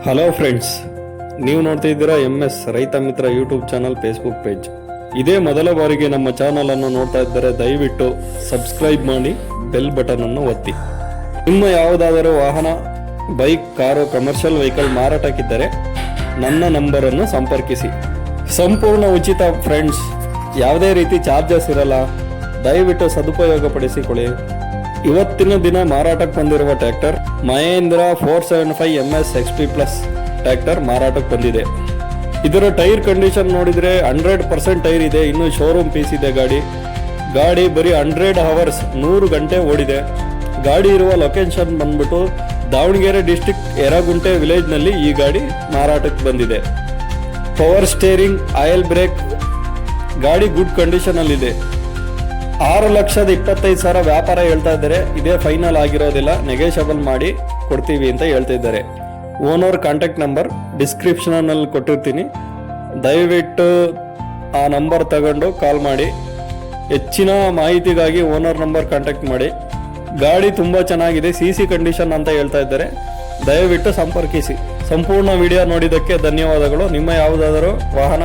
Hello friends, ನೀವು ನೋಡ್ತಾ ಇದ್ದೀರಾ MS ರೈತ ಮಿತ್ರ ಯೂಟ್ಯೂಬ್ ಚಾನಲ್ ಫೇಸ್ಬುಕ್ ಪೇಜ್. ಇದೇ ಮೊದಲ ಬಾರಿಗೆ ನಮ್ಮ ಚಾನಲ್ ಅನ್ನು ನೋಡ್ತಾ ಇದ್ದರೆ ದಯವಿಟ್ಟು ಸಬ್ಸ್ಕ್ರೈಬ್ ಮಾಡಿ, ಬೆಲ್ ಬಟನ್ ಅನ್ನು ಒತ್ತಿ. ನಿಮ್ಮ ಯಾವುದಾದರೂ ವಾಹನ, ಬೈಕ್, ಕಾರು, ಕಮರ್ಷಿಯಲ್ ವೆಹಿಕಲ್ ಮಾರಾಟಕ್ಕಿದ್ದರೆ ನನ್ನ ನಂಬರನ್ನು ಸಂಪರ್ಕಿಸಿ. ಸಂಪೂರ್ಣ ಉಚಿತ ಫ್ರೆಂಡ್ಸ್, ಯಾವುದೇ ರೀತಿ ಚಾರ್ಜಸ್ ಇರಲ್ಲ. ದಯವಿಟ್ಟು ಸದುಪಯೋಗ ಪಡಿಸಿಕೊಳ್ಳಿ. ಇವತ್ತಿನ ದಿನ ಮಾರಾಟಕ್ಕೆ ಬಂದಿರುವ tractor Mahindra 475 MS XP plus tractor ಮಾರಾಟಕ್ಕೆ ಬಂದಿದೆ. ಇದರ ಟೈರ್ ಕಂಡೀಷನ್ ನೋಡಿದರೆ 100% ಟೈರ್ ಇದೆ. ಇನ್ನು ಶೋರೂಮ್ ಪೀಸ್ ಇದೆ. ಗಾಡಿ ಬರೀ 100 ಅವರ್ಸ್ 100 ಗಂಟೆ ಓಡಿದೆ. ಗಾಡಿ ಇರುವ ಲೊಕೇಶನ್ ಬಂದ್ಬಿಟ್ಟು ದಾವಣಗೆರೆ ಡಿಸ್ಟಿಕ್ ಯರಗುಂಟೆ ವಿಲೇಜ್ನಲ್ಲಿ ಈ ಗಾಡಿ ಮಾರಾಟಕ್ಕೆ ಬಂದಿದೆ. ಪವರ್ ಸ್ಟೇರಿಂಗ್, ಆಯಿಲ್ ಬ್ರೇಕ್, ಗಾಡಿ ಗುಡ್ ಕಂಡೀಷನಲ್ಲಿದೆ. 6,25,000 ವ್ಯಾಪಾರ ಹೇಳ್ತಾ ಇದ್ದಾರೆ. ಇದೇ ಫೈನಲ್ ಆಗಿರೋದಿಲ್ಲ, ನೆಗೋಷಿಯಬಲ್ ಮಾಡಿ ಕೊಡ್ತೀವಿ ಅಂತ ಹೇಳ್ತಾ ಇದ್ದಾರೆ. ಓನರ್ ಕಾಂಟ್ಯಾಕ್ಟ್ ನಂಬರ್ ಡಿಸ್ಕ್ರಿಪ್ಷನಲ್ಲಿ ಕೊಟ್ಟಿರ್ತೀನಿ. ದಯವಿಟ್ಟು ಆ ನಂಬರ್ ತಗೊಂಡು ಕಾಲ್ ಮಾಡಿ. ಹೆಚ್ಚಿನ ಮಾಹಿತಿಗಾಗಿ ಓನರ್ ನಂಬರ್ ಕಾಂಟ್ಯಾಕ್ಟ್ ಮಾಡಿ. ಗಾಡಿ ತುಂಬ ಚೆನ್ನಾಗಿದೆ, CC ಕಂಡೀಷನ್ ಅಂತ ಹೇಳ್ತಾ ಇದ್ದಾರೆ. ದಯವಿಟ್ಟು ಸಂಪರ್ಕಿಸಿ. ಸಂಪೂರ್ಣ ವಿಡಿಯೋ ನೋಡಿದ್ದಕ್ಕೆ ಧನ್ಯವಾದಗಳು. ನಿಮ್ಮ ಯಾವುದಾದರೂ ವಾಹನ